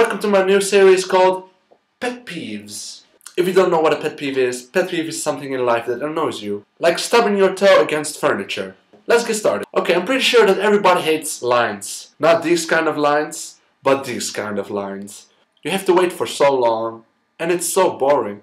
welcome to my new series called Pet Peeves. If you don't know what a pet peeve is something in life that annoys you. Like stubbing your toe against furniture. Let's get started. Okay, I'm pretty sure that everybody hates lines. Not these kind of lines, but these kind of lines. You have to wait for so long, and it's so boring.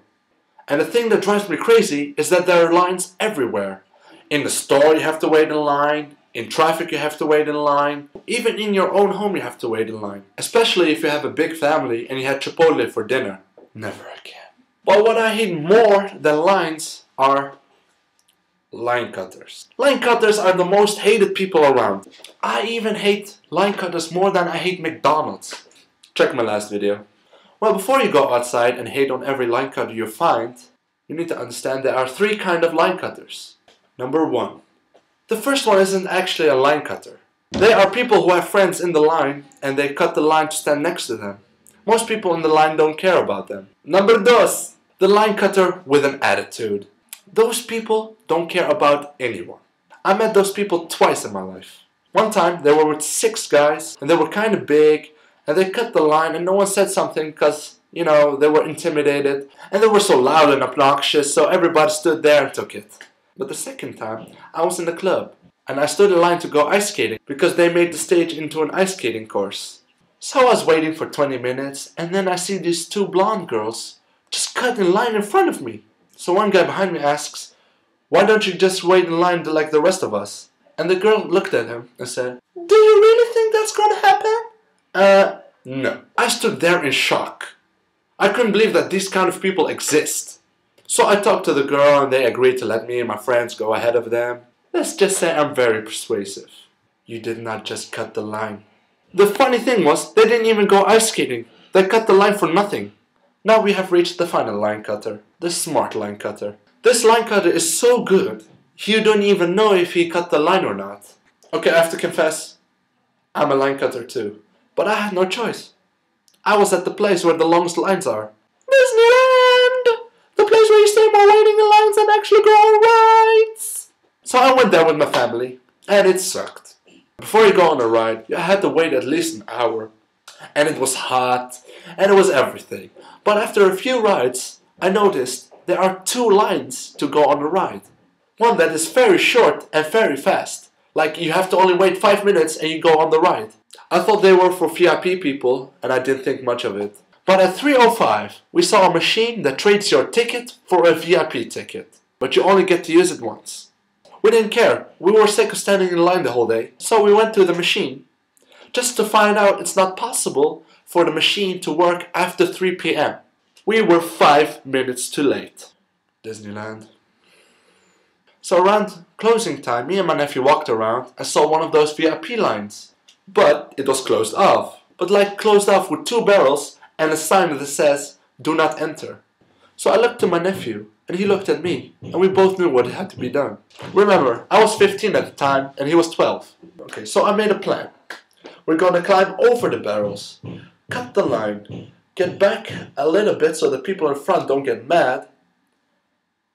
And the thing that drives me crazy is that there are lines everywhere. In the store you have to wait in line. In traffic you have to wait in line. Even in your own home you have to wait in line. Especially if you have a big family and you had Chipotle for dinner. Never again. But what I hate more than lines are line cutters. Line cutters are the most hated people around. I even hate line cutters more than I hate McDonald's. Check my last video. Well, before you go outside and hate on every line cutter you find, you need to understand there are three kinds of line cutters. Number one. The first one isn't actually a line cutter. They are people who have friends in the line and they cut the line to stand next to them. Most people in the line don't care about them. Number dos. The line cutter with an attitude. Those people don't care about anyone. I met those people twice in my life. One time they were with 6 guys and they were kind of big and they cut the line and no one said something because, you know, they were intimidated and they were so loud and obnoxious, so everybody stood there and took it. But the second time, I was in the club, and I stood in line to go ice skating, because they made the stage into an ice skating course. So I was waiting for 20 minutes, and then I see these 2 blonde girls just cut in line in front of me. So one guy behind me asks, "Why don't you just wait in line like the rest of us?" And the girl looked at him and said, "Do you really think that's gonna happen?" No. I stood there in shock. I couldn't believe that these kind of people exist. So I talked to the girl and they agreed to let me and my friends go ahead of them. Let's just say I'm very persuasive. You did not just cut the line. The funny thing was, they didn't even go ice skating. They cut the line for nothing. Now we have reached the final line cutter. The smart line cutter. This line cutter is so good, you don't even know if he cut the line or not. Okay, I have to confess, I'm a line cutter too. But I had no choice. I was at the place where the longest lines are. Disneyland! The place where you stay more waiting in lines and actually go on rides. So I went there with my family, and it sucked. Before you go on a ride, you had to wait at least an hour. And it was hot, and it was everything. But after a few rides, I noticed there are 2 lines to go on the ride. One that is very short and very fast. Like you have to only wait 5 minutes and you go on the ride. I thought they were for VIP people, and I didn't think much of it. But at 3:05, we saw a machine that trades your ticket for a VIP ticket. But you only get to use it once. We didn't care. We were sick of standing in line the whole day. So we went to the machine. Just to find out it's not possible for the machine to work after 3 p.m. We were 5 minutes too late. Disneyland. So around closing time, me and my nephew walked around and saw one of those VIP lines. But it was closed off. But like closed off with 2 barrels and a sign that says, "Do not enter." So I looked to my nephew, and he looked at me, and we both knew what had to be done. Remember, I was 15 at the time, and he was 12. Okay, so I made a plan. We're gonna climb over the barrels, cut the line, get back a little bit so the people in front don't get mad,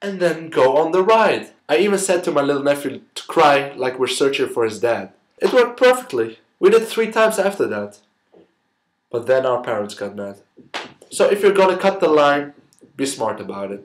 and then go on the ride. I even said to my little nephew to cry like we're searching for his dad. It worked perfectly. We did 3 times after that. But then our parents got mad. So if you're gonna cut the line, be smart about it.